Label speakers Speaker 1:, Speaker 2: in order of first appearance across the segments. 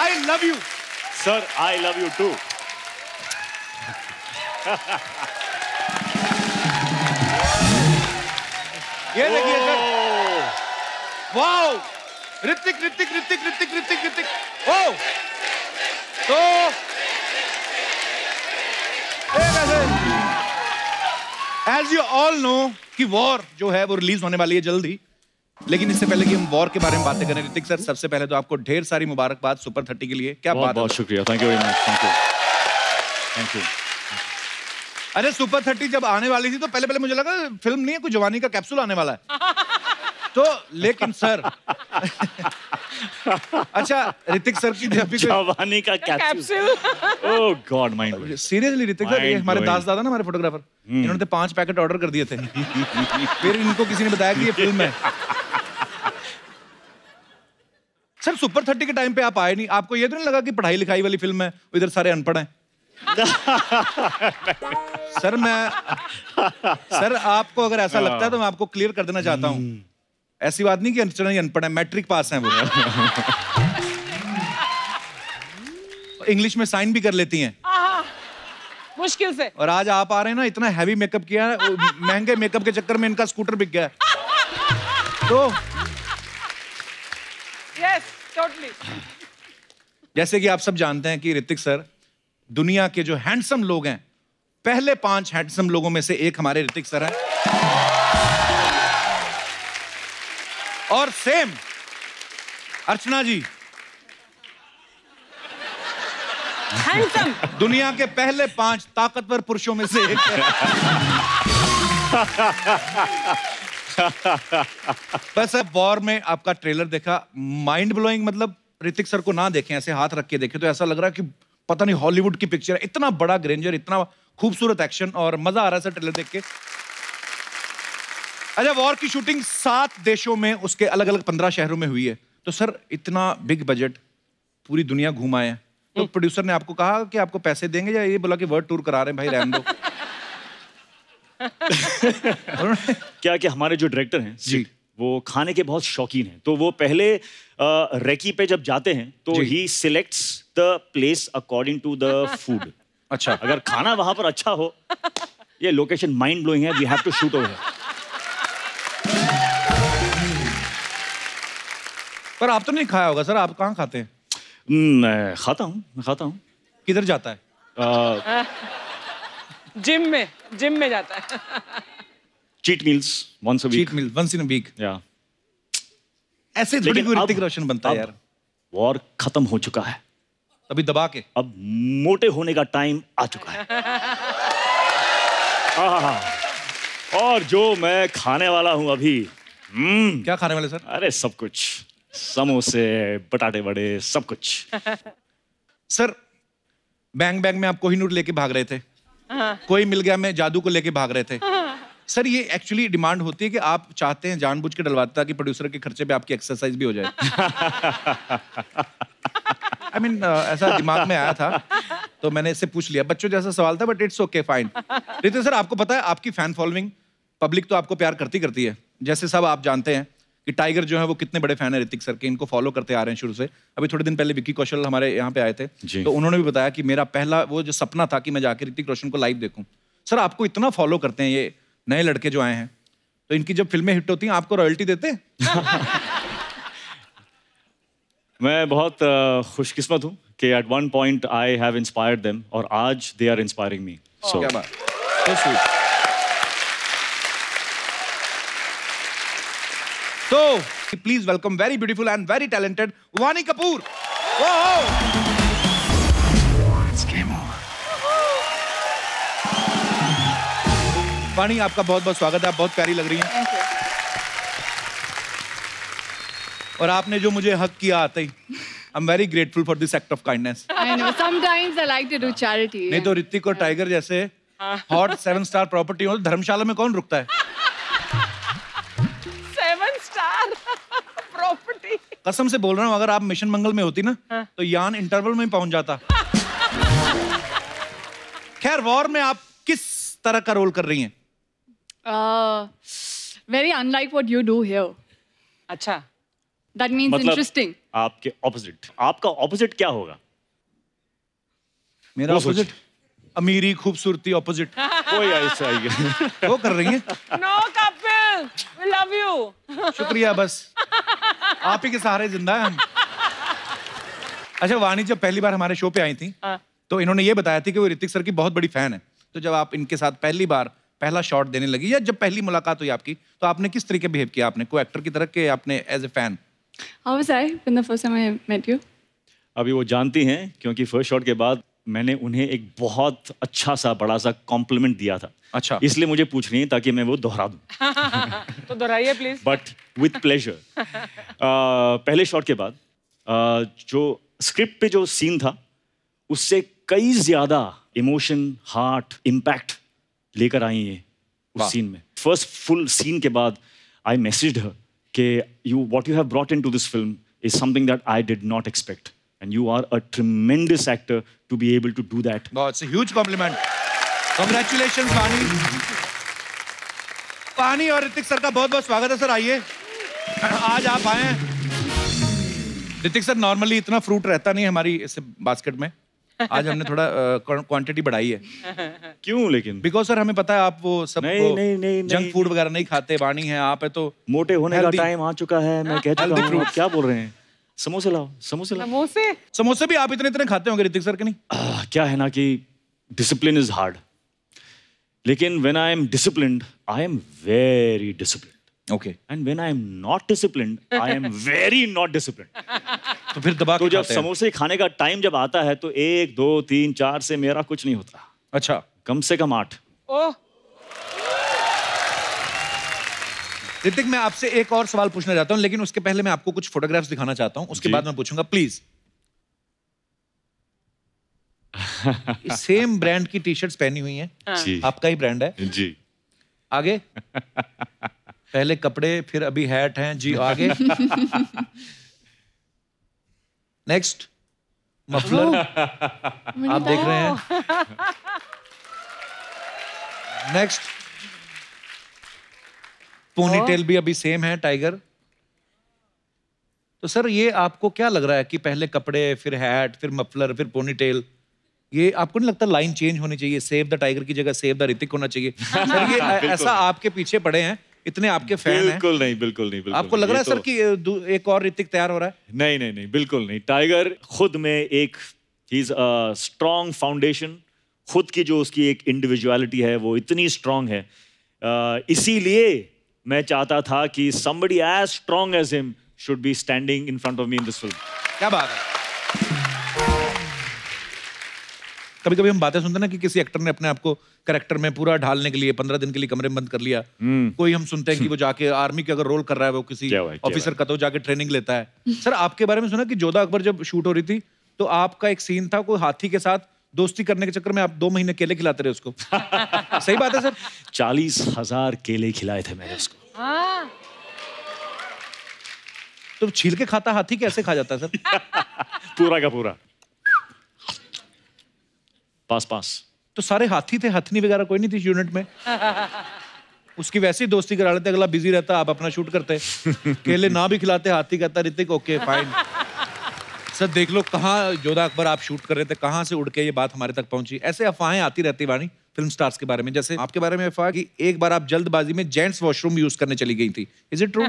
Speaker 1: I love you.
Speaker 2: Sir I love you too.
Speaker 1: ये देखिए sir, wow, Hrithik Hrithik Hrithik Hrithik Hrithik Hrithik. ओ तो एज यू ऑल नो कि वॉर जो है वो रिलीज होने वाली है जल्द ही, लेकिन इससे पहले कि हम वॉर के बारे में बातें करें, ऋतिक सर सबसे पहले तो आपको ढेर सारी मुबारकबाद सुपर 30 के लिए। क्या बात है,
Speaker 2: बहुत शुक्रिया, thank you very much, thank you, thank you.
Speaker 1: अरे सुपर 30 जब आने वाली थी तो पहले पहले मुझे लगा फिल्म नहीं है, कोई जवानी का कैप्सूल आने वाला है तो, लेकिन सर अच्छा ऋतिक सर की जब भी
Speaker 2: जवानी का capsule, oh god, mind
Speaker 1: seriously Hrithik sir, ये हमारे दास दादा ना, हमारे फोटोग्राफर, इन्होंने तो 5 पैकेट ऑर्डर कर दिए थे फिर इनको किसी ने बताया कि ये फिल्म है। सर सुपर 30 के टाइम पे आप आए नहीं, आपको ये तो नहीं लगा कि पढ़ाई लिखाई वाली फिल्म है, इधर सारे अनपढ़ हैं? सर आपको अगर ऐसा लगता है तो मैं आपको क्लियर कर देना चाहता हूँ, ऐसी बात नहीं कि अर्चना ही अनपढ़ है, मैट्रिक पास हैं वो इंग्लिश में साइन भी कर लेती हैं
Speaker 3: मुश्किल से।
Speaker 1: और आज आप आ रहे हैं ना, इतना हैवी मेकअप किया है, महंगे मेकअप के चक्कर में इनका स्कूटर बिक गया है तो
Speaker 3: यस टोटली।
Speaker 1: जैसे कि आप सब जानते हैं कि ऋतिक सर दुनिया के जो हैंडसम लोग हैं, पहले 5 हैंडसम लोगों में से एक हमारे ऋतिक सर हैं। और सेम अर्चना जी
Speaker 3: हैंडसम,
Speaker 1: दुनिया के पहले 5 ताकतवर पुरुषों में से एक है। बस अब वॉर में आपका ट्रेलर देखा, माइंड ब्लोइंग, मतलब ऋतिक सर को ना देखें, ऐसे हाथ रख के देखें तो ऐसा लग रहा है कि पता नहीं हॉलीवुड की पिक्चर है, इतना बड़ा ग्रेंजर, इतना खूबसूरत एक्शन, और मजा आ रहा है सर ट्रेलर देख के। अच्छा, वॉर की शूटिंग 7 देशों में, उसके अलग अलग 15 शहरों में हुई है, तो सर इतना बिग बजट, पूरी दुनिया घुमाए हैं, तो प्रोड्यूसर ने आपको कहा कि आपको पैसे देंगे, या ये बोला कि वर्ल्ड टूर करा रहे हैं भाई, रहने दो?
Speaker 2: क्या कि हमारे जो डायरेक्टर हैं जी, वो खाने के बहुत शौकीन हैं, तो वो पहले रेकी पे जब जाते हैं तो he selects the place according to the food.
Speaker 1: अच्छा,
Speaker 2: अगर खाना वहां पर अच्छा हो, ये लोकेशन माइंड ब्लोइंग है, we have to shoot over.
Speaker 1: पर आप तो नहीं खाया होगा सर, आप कहाँ खाते हैं?
Speaker 2: मैं खाता हूँ।
Speaker 1: किधर जाता है?
Speaker 3: जिम में जाता है।
Speaker 2: Cheat meals once a week.
Speaker 1: Cheat meal once in a week.
Speaker 2: या
Speaker 1: ऐसे थोड़ी कोई ऋतिक रोशन बनता है यार।
Speaker 2: वॉर खत्म हो चुका है,
Speaker 1: अभी दबा के,
Speaker 2: अब मोटे होने का टाइम आ चुका है। और जो मैं खाने वाला हूं अभी,
Speaker 1: क्या खाने वाले सर?
Speaker 2: अरे सब कुछ, समोसे, बटाटे बड़े, सब कुछ।
Speaker 1: सर बैंग बैंग में आप कोहिनूर लेके भाग रहे थे, कोई मिल गया में जादू को लेके भाग रहे थे। सर ये एक्चुअली डिमांड होती है कि आप चाहते हैं जानबूझ के डलवाते ताकि प्रोड्यूसर के खर्चे पे आपकी एक्सरसाइज भी हो जाए। I mean, ऐसा दिमाग में आया था तो मैंने इससे पूछ लिया, बच्चों जैसा सवाल था, but it's okay fine. Hrithik sir आपको पता है आपकी फैन फॉलोइंग, पब्लिक तो आपको प्यार करती है, जैसे सब आप जानते हैं कि टाइगर जो है वो कितने बड़े फैन है ऋतिक सर के, इनको फॉलो करते आ रहे हैं शुरू से। अभी थोड़े दिन पहले विक्की कौशल हमारे यहाँ पे आए थे, तो उन्होंने भी बताया कि मेरा पहला वो जो सपना था कि मैं जाके ऋतिक रोशन को लाइव देखूं। सर आपको इतना फॉलो करते हैं ये नए लड़के जो आए हैं, तो इनकी जब फिल्में हिट होती हैं आपको रॉयल्टी देते हैं?
Speaker 2: मैं बहुत खुशकिस्मत हूँ कि at one point I have inspired them, और आज दे आर इंस्पायरिंग मी। सो
Speaker 1: क्या बात, so sweet. So please welcome very beautiful and very talented Vaani Kapoor. Whoa! It's game over. वानी आपका बहुत बहुत स्वागत है, आप बहुत प्यारी लग रही हैं। और आपने जो मुझे हक किया आते ही, I'm very grateful for this act of kindness.
Speaker 4: I know. Sometimes I like to do charity.
Speaker 1: नहीं तो ऋतिक और टाइगर जैसे हॉट 7-star प्रॉपर्टी हो, धर्मशाला में कौन रुकता है?
Speaker 3: 7-star property.
Speaker 1: कसम से बोल रहा हूँ, अगर आप मिशन मंगल में होती ना, तो यान इंटरवल में पहुंच जाता। खैर, वॉर में आप किस तरह का रोल कर रही हैं?
Speaker 4: Very unlike what you do here.
Speaker 3: अच्छा,
Speaker 4: That means
Speaker 2: मतलब
Speaker 4: interesting.
Speaker 2: आपके ऑपोजिट, आपका ऑपोजिट क्या होगा?
Speaker 1: मेरा
Speaker 2: वो सोचिए।
Speaker 1: ऑपोजिट अमीरी खूबसूरती ऑपोजिट
Speaker 2: कोई ऐसा ही
Speaker 1: वो कर रही है।
Speaker 3: No, Kapil. We love you.
Speaker 1: शुक्रिया, बस आप ही के सहारे जिंदा है हम। अच्छा, वाणी जब पहली बार हमारे शो पे आई थी तो इन्होंने ये बताया थी कि वो ऋतिक सर की बहुत बड़ी फैन है। तो जब आप इनके साथ पहली बार पहला शॉट देने लगी या जब पहली मुलाकात हुई आपकी, तो आपने किस तरीके बिहेव किया? आपने को एक्टर की तरह के आपने as a fan?
Speaker 4: How was I when the first time I met you?
Speaker 2: अभी वो जानती हैं क्योंकि फर्स्ट शॉट के बाद मैंने उन्हें एक बहुत अच्छा सा बड़ा सा कॉम्प्लीमेंट दिया था।
Speaker 1: अच्छा।
Speaker 2: इसलिए मुझे पूछ रही है ताकि मैं वो दोहरा दूं।
Speaker 3: तो दोहराइए प्लीज।
Speaker 2: But with pleasure. पहले शॉट के बाद जो स्क्रिप्ट पे जो सीन था उससे कई ज्यादा इमोशन, हार्ट, इम्पैक्ट लेकर आई है उस सीन में। फर्स्ट फुल सीन के बाद आई मैसेज्ड हर कि you what you have brought into this film is something that I did not expect and you are a tremendous actor to be able to do that.
Speaker 1: It's a huge compliment. Congratulations Vani. Vani और Hrithik sir का बहुत बहुत स्वागत है sir, आइए। आज आप आए हैं। ऋतिक सर, नॉर्मली इतना फ्रूट रहता नहीं है हमारी इस बास्केट में, आज हमने थोड़ा क्वांटिटी बढ़ाई है।
Speaker 2: क्यों लेकिन?
Speaker 1: बिकॉज सर हमें पता है आप वो सब
Speaker 2: नहीं,
Speaker 1: जंक फूड वगैरह नहीं खाते। वाणी है, आप है, तो
Speaker 2: मोटे होने का
Speaker 1: Healthy.
Speaker 2: टाइम आ चुका है। मैं कह चुका हूं, आप क्या बोल रहे हैं? समोसे लाओ, समोसे लाओ।
Speaker 3: समोसे।
Speaker 1: समोसे भी आप इतने इतने खाते होंगे ऋतिक सर के? नहीं,
Speaker 2: क्या है ना कि डिसिप्लिन इज हार्ड, लेकिन when I am disciplined I am very disciplined.
Speaker 1: Okay.
Speaker 2: And when I am not disciplined I am very not disciplined.
Speaker 1: तो फिर दबा
Speaker 2: तो
Speaker 1: के
Speaker 2: जब
Speaker 1: खाते हैं।
Speaker 2: समोसे खाने का टाइम जब आता है तो 1, 2, 3, 4 से मेरा कुछ नहीं होता,
Speaker 1: अच्छा,
Speaker 2: कम से कम 8।
Speaker 3: ओह,
Speaker 1: ऋतिक मैं आपसे एक और सवाल पूछना चाहता हूं, लेकिन उसके पहले मैं आपको कुछ फोटोग्राफ्स दिखाना चाहता हूं, उसके
Speaker 2: जी।
Speaker 1: बाद मैं पूछूंगा प्लीज। सेम ब्रांड की टी शर्ट्स पहनी हुई हैं,
Speaker 2: जी
Speaker 1: आपका ही ब्रांड है।
Speaker 2: जी।
Speaker 1: आगे पहले कपड़े, फिर अभी हैट हैं जी। आगे नेक्स्ट मफलर आप देख रहे हैं। नेक्स्ट पोनीटेल भी अभी सेम है, टाइगर। तो सर ये आपको क्या लग रहा है कि पहले कपड़े, फिर हैट, फिर मफलर, फिर पोनीटेल, ये आपको नहीं लगता लाइन चेंज होनी चाहिए? सेव द टाइगर की जगह सेव द ऋतिक होना चाहिए? सर ये ऐसा आपके पीछे पड़े हैं, इतने आपके फैन हैं।
Speaker 2: बिल्कुल नहीं, बिल्कुल नहीं, बिल्कुल
Speaker 1: आपको
Speaker 2: नहीं।
Speaker 1: लग रहा है
Speaker 2: ये
Speaker 1: सर कि एक और ऋतिक तैयार हो रहा है?
Speaker 2: नहीं नहीं नहीं, बिल्कुल नहीं। टाइगर खुद में एक इज अ स्ट्रॉन्ग फाउंडेशन, खुद की जो उसकी एक इंडिविजुअलिटी है वो इतनी स्ट्रॉन्ग है। इसीलिए मैं चाहता था कि somebody as strong as him should be standing in front of me in this film.
Speaker 1: क्या बात है। कभी कभी हम बातें सुनते हैं ना कि किसी एक्टर ने अपने आप को कैरेक्टर में पूरा ढालने के लिए 15 दिन के लिए कमरे में बंद कर लिया। कोई हम सुनते हैं कि वो जाके आर्मी के अगर रोल कर रहा है, वो किसी
Speaker 2: क्या बात, क्या
Speaker 1: ऑफिसर का, तो जाके ट्रेनिंग लेता है। सर आपके बारे में सुना कि जोधा अकबर जब शूट हो रही थी तो आपका एक सीन था, कोई हाथी के साथ दोस्ती करने के चक्कर में आप 2 महीने केले खिलाते रहे उसको। सही बात है सर?
Speaker 2: 40,000 केले खिलाए थे मैंने उसको।
Speaker 3: हाँ,
Speaker 1: तो छील के खाता हाथी कैसे खा जाता है सर?
Speaker 2: पूरा का पूरा। पास।
Speaker 1: तो सारे हाथी थे, हथनी वगैरह कोई नहीं थी यूनिट में? उसकी वैसे ही दोस्ती करा लेते, अगला बिजी रहता, आप अपना शूट करते। केले ना भी खिलाते, हाथी कहता ऋतिक ओके फाइन। सर देख लो कहाँ जोधा अकबर आप शूट कर रहे थे, कहाँ से उड़ के ये बात हमारे तक पहुंची। ऐसे अफवाहें आती रहती वाणी फिल्म स्टार्स के बारे में, जैसे आपके बारे में अफवाह कि एक बार आप जल्दबाजी में जेंट्स वॉशरूम यूज करने चली गई थी। Is it true?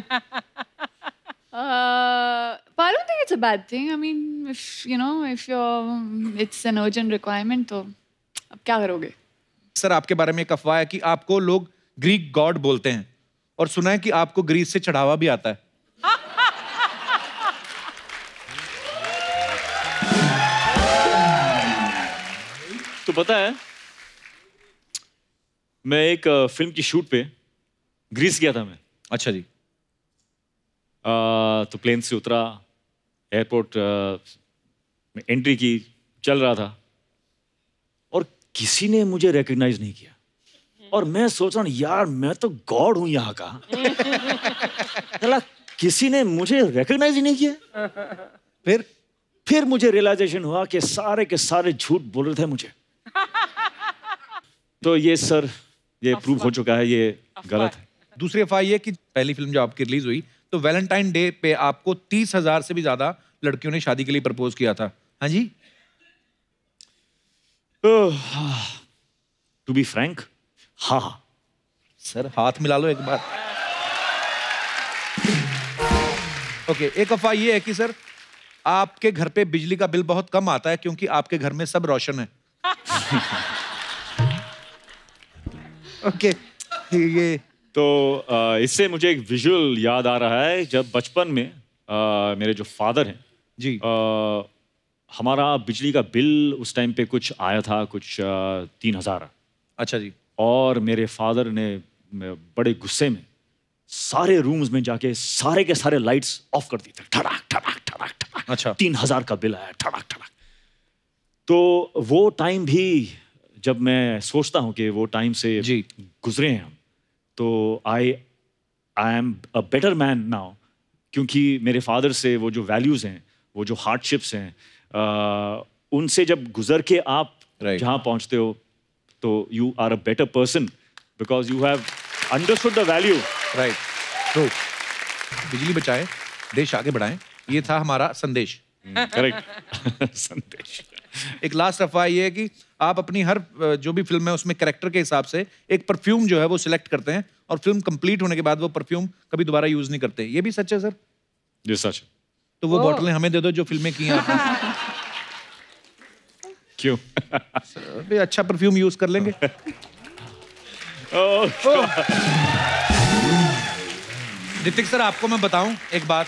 Speaker 4: But I don't think it's a bad thing. I mean, it's an urgent requirement, तो अब क्या करोगे?
Speaker 1: सर आपके बारे में एक अफवाह है कि आपको लोग ग्रीक गॉड बोलते हैं, और सुना है कि आपको ग्रीस से चढ़ावा भी आता है।
Speaker 2: तो पता है मैं एक फिल्म की शूट पे ग्रीस गया था मैं।
Speaker 1: अच्छा जी।
Speaker 2: तो प्लेन से उतरा, एयरपोर्ट में एंट्री की, चल रहा था और किसी ने मुझे रिकॉग्नाइज नहीं किया। और मैं सोच रहा हूँ यार मैं तो गॉड हूं यहाँ का। चला किसी ने मुझे रिकॉग्नाइज ही नहीं किया। फिर मुझे रियलाइजेशन हुआ कि सारे के सारे झूठ बोल रहे थे मुझे। तो ये सर ये प्रूव हो चुका है, ये गलत है।
Speaker 1: दूसरी अफवाह ये कि पहली फिल्म जो आपकी रिलीज हुई तो वैलेंटाइन डे पे आपको 30,000 से भी ज्यादा लड़कियों ने शादी के लिए प्रपोज किया था। हाँ जी?
Speaker 2: टू बी फ्रैंक, हाँ।
Speaker 1: सर हाथ मिला लो एक बार। ओके, एक अफवाह ये है कि सर आपके घर पे बिजली का बिल बहुत कम आता है क्योंकि आपके घर में सब रोशन है। ओके, ये
Speaker 2: तो इससे मुझे एक विजुअल याद आ रहा है। जब बचपन में मेरे जो फादर हैं
Speaker 1: जी,
Speaker 2: हमारा बिजली का बिल उस टाइम पे कुछ आया था, कुछ 3,000।
Speaker 1: अच्छा जी।
Speaker 2: और मेरे फादर ने बड़े गुस्से में सारे रूम्स में जाके सारे के सारे लाइट्स ऑफ कर दी थे। ठड़ाक ठड़ाक ठड़ाक ठड़ाक।
Speaker 1: अच्छा।
Speaker 2: 3,000 का बिल आया, ठड़ाक ठड़ाक। तो वो टाइम भी जब मैं सोचता हूँ कि वो टाइम से
Speaker 1: जी
Speaker 2: गुजरे हैं हम, तो I am a better man now, क्योंकि मेरे फादर से वो जो वैल्यूज हैं, वो जो हार्डशिप्स हैं, उनसे जब गुजर के आप जहाँ पहुँचते हो, तो you are a better person because you have understood the value.
Speaker 1: Right, true. बिजली बचाएं, देश आगे बढ़ाएं, ये था हमारा संदेश।
Speaker 2: करेक्ट। संदेश।
Speaker 1: एक लास्ट अफवाह ये है कि आप अपनी हर जो भी फिल्म है उसमें कैरेक्टर के हिसाब से एक परफ्यूम जो है वो सिलेक्ट करते हैं और फिल्म कंप्लीट होने के बाद वो परफ्यूम कभी दोबारा यूज नहीं करते। ये भी सच है सर?
Speaker 2: ये सच।
Speaker 1: तो वो बॉटलें हमें दे दो जो फिल्में की हैं आपने।
Speaker 2: क्यों?
Speaker 1: सर, अच्छा परफ्यूम यूज कर लेंगे। ऋतिक सर, आपको मैं बताऊं एक बात,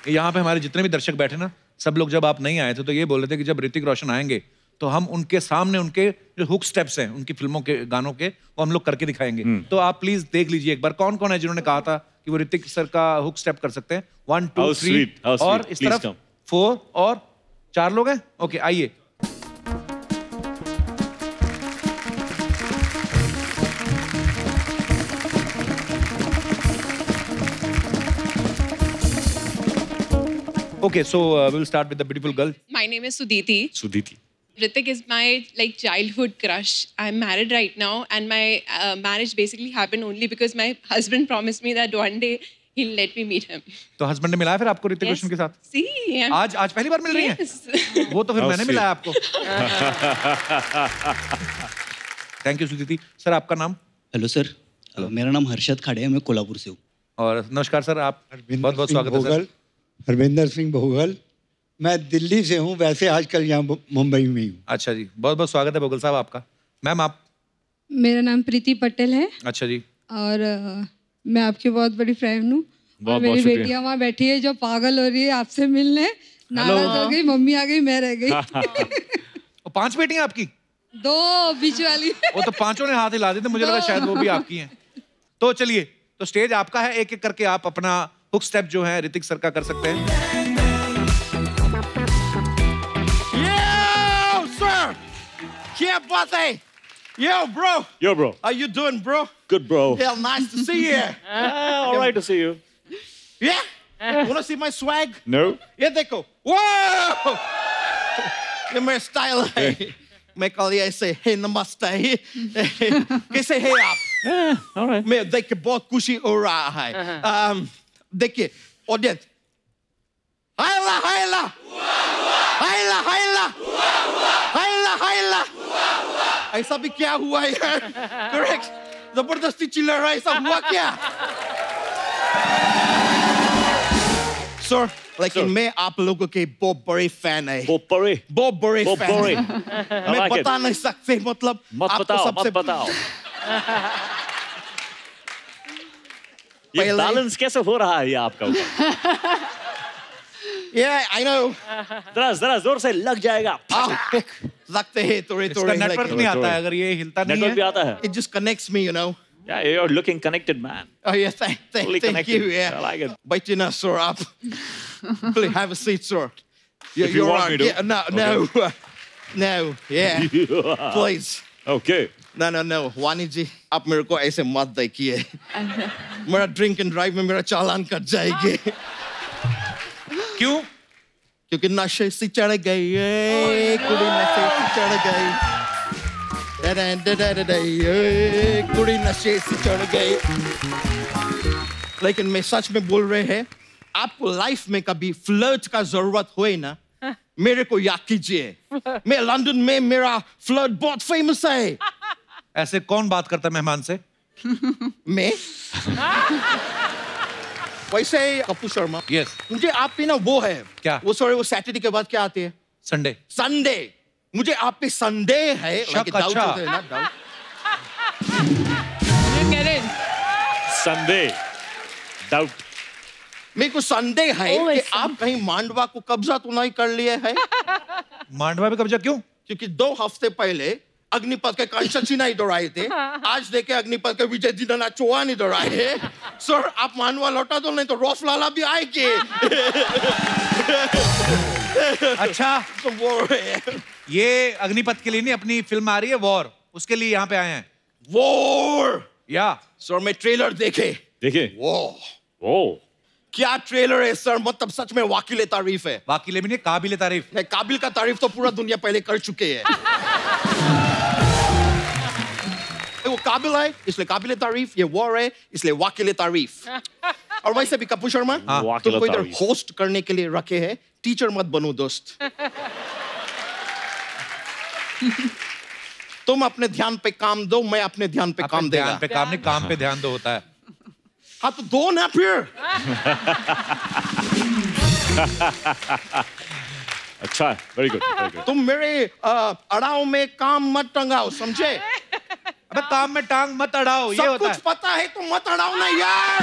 Speaker 1: यहाँ पे हमारे जितने भी दर्शक बैठे ना, सब लोग जब आप नहीं आए थे तो ये बोल रहे थे कि जब ऋतिक रोशन आएंगे तो हम उनके सामने उनके जो हुक स्टेप्स हैं उनकी फिल्मों के गानों के, वो हम लोग करके दिखाएंगे। तो आप प्लीज देख लीजिए एक बार कौन कौन है जिन्होंने कहा था कि वो ऋतिक सर का हुक स्टेप कर सकते हैं। 1 2 3 और इस तरफ 4 और 4 लोग हैं। ओके, आइए। Okay, so we'll start with the beautiful girl.
Speaker 5: My name is Sudhiti.
Speaker 2: Sudhiti.
Speaker 5: Ritik is my childhood crush. I'm married right now, and my marriage basically happened only because my husband promised me that one day he'll let me meet him.
Speaker 1: तो husband ने मिलाया फिर आपको ऋतिक रोशन के साथ?
Speaker 5: See, yeah.
Speaker 1: आज पहली बार मिल रही हैं? वो तो फिर मैंने मिलाया आपको। Thank you सुदीति। सर आपका नाम?
Speaker 6: हेलो सर, मेरा नाम हर्षद खाड़े है, मैं कोल्हापुर से हूँ।
Speaker 1: और नमस्कार सर, आप बहुत बहुत स्वागत है सर।
Speaker 7: हरविंदर सिंह भोगल, मैं दिल्ली से हूँ, वैसे आजकल यहाँ मुंबई में ही हूँ।
Speaker 1: अच्छा जी, बहुत बहुत स्वागत है भोगल साहब आपका। मैम आप?
Speaker 8: मेरा नाम प्रीति पटेल है।
Speaker 1: अच्छा जी।
Speaker 8: और मैं आपकी बहुत बड़ी फ्रेंड हूँ। और मेरी बेटियाँ वहाँ बैठी है जो पागल हो रही है आपसे मिलने, नाराज हो गई, मम्मी आ गई, मैं रह गई।
Speaker 1: और 5 बेटियां आपकी?
Speaker 8: 2 बीच वाली।
Speaker 1: वो तो 5 ने हाथ हिला दिए थे, मुझे लगा शायद वो भी आपकी हैं। तो चलिए, तो स्टेज आपका है, एक एक करके आप अपना हुक स्टेप जो है ऋतिक सर का कर सकते हैं।
Speaker 9: Yo, sir! क्या बात है? Yo, bro!
Speaker 2: Yo, bro.
Speaker 9: How you doing, bro?
Speaker 2: Good, bro.
Speaker 9: Yeah, nice to see you.
Speaker 2: All right to see you.
Speaker 9: Yeah? Wanna see my swag?
Speaker 2: No.
Speaker 9: ये देखो. Whoa! ये मेरा स्टाइल है। मैं कल ऐसे हे नमस्ते, कैसे है आप?
Speaker 2: All right.
Speaker 9: मैं देख के बहुत खुशी हो रहा है। देखिए, ऑडियंस, हायला हायला, हायला हायला, हायला हायला, ऐसा भी क्या हुआ यार? करेक्ट, जबरदस्ती चिल्ला रहा है, ऐसा हुआ क्या? सर, लेकिन मैं आप लोगों के बहुत बड़े फैन है।
Speaker 2: बहुत
Speaker 9: बड़े फैन है। मैं बता नहीं सकते, मतलब
Speaker 2: मत बताओ। ये बैलेंस कैसे हो रहा है ये आपका?
Speaker 9: Yeah, I know.
Speaker 2: जरा जोर से लग जाएगा।
Speaker 9: लगते हैं थोड़े।
Speaker 1: नेटवर्क नहीं आता है, अगर ये हिलता नहीं है।
Speaker 2: नेटवर्क भी आता है।
Speaker 9: It just connects me, you know.
Speaker 2: Yeah, you're looking connected, man.
Speaker 9: Oh yeah, thank you. Yeah.
Speaker 2: I like it.
Speaker 9: But you know, sir, up. Please have a seat, sir.
Speaker 2: If you want me to.
Speaker 9: Yeah, no. Yeah. Please.
Speaker 2: Okay.
Speaker 9: No. वानी जी, आप मेरे को ऐसे मत देखिए। मेरा drink and drive में मेरा चालान कट जाएगी।
Speaker 1: क्यों?
Speaker 9: क्योंकि नशे से चढ़ गई, कुड़ी नशे से चढ़ गई, कुड़ी नशे से चढ़ गई। लेकिन मैं सच में बोल रहे हैं, आपको लाइफ में कभी फ्लर्ट का जरूरत हुए ना, मेरे को याद कीजिए। मैं लंदन में मेरा फ्लर्ट बहुत फेमस है।
Speaker 1: ऐसे कौन बात करता है मेहमान से?
Speaker 9: मैं वैसे कपूर शर्मा,
Speaker 1: यस,
Speaker 9: मुझे आप पे ना वो है
Speaker 1: क्या?
Speaker 9: वो सॉरी, वो सैटरडे के बाद क्या आते हैं?
Speaker 1: संडे।
Speaker 9: संडे। मुझे आप पे संडे है।
Speaker 1: शक,
Speaker 9: doubt
Speaker 1: अच्छा।
Speaker 9: होता है ना, doubt।
Speaker 3: You get it?
Speaker 2: Sunday doubt.
Speaker 9: मेरे को संदेह है
Speaker 4: Oh,
Speaker 9: कि
Speaker 4: ऐसा।
Speaker 9: आप कहीं मांडवा को कब्जा तो नहीं कर लिए है।
Speaker 1: मांडवा पे कब्जा क्यों?
Speaker 9: क्योंकि 2 हफ्ते पहले अग्निपथ के कंचन इधर आए थे, आज देखे अग्निपथ के विजय दीनानाथ चौहान इधर आए हैं। सर आप मानवा लौटा दो, नहीं तो रोफ लाला भी आएंगे।
Speaker 1: अच्छा,
Speaker 9: तो वो है।
Speaker 1: ये अग्निपथ के लिए नहीं, अपनी फिल्म आ रही है वॉर, उसके लिए यहाँ पे आए हैं।
Speaker 9: वॉर।
Speaker 1: या
Speaker 9: सर मैं ट्रेलर देखे।
Speaker 2: देखिए।
Speaker 9: वो क्या ट्रेलर है सर, मतलब सच में वाकिले तारीफ है।
Speaker 1: वाकिले भी नहीं, काबिले तारीफ।
Speaker 9: नहीं, काबिल का तारीफ तो पूरा दुनिया पहले कर चुके हैं। वो काबिल है इसलिए काबिल तारीफ, ये वॉर है इसलिए वाकिले तारीफ। और वैसे भी कपूर शर्मा, तुमको इधर होस्ट करने के लिए रखे हैं, टीचर मत बनो दोस्त। तुम अपने ध्यान पे काम दो, मैं अपने ध्यान पे काम देगा।
Speaker 1: ध्यान पे काम नहीं, काम पे ध्यान दो होता है।
Speaker 9: हाँ तो दो ना फिर।
Speaker 2: अच्छा, वेरी गुड।
Speaker 9: तुम मेरे अड़ाव में काम मत टंगाओ, समझे?
Speaker 1: अबे काम में टांग मत अड़ाओ, ये
Speaker 9: सब
Speaker 1: होता
Speaker 9: कुछ
Speaker 1: है।
Speaker 9: पता है तो मत अड़ाओ ना यार।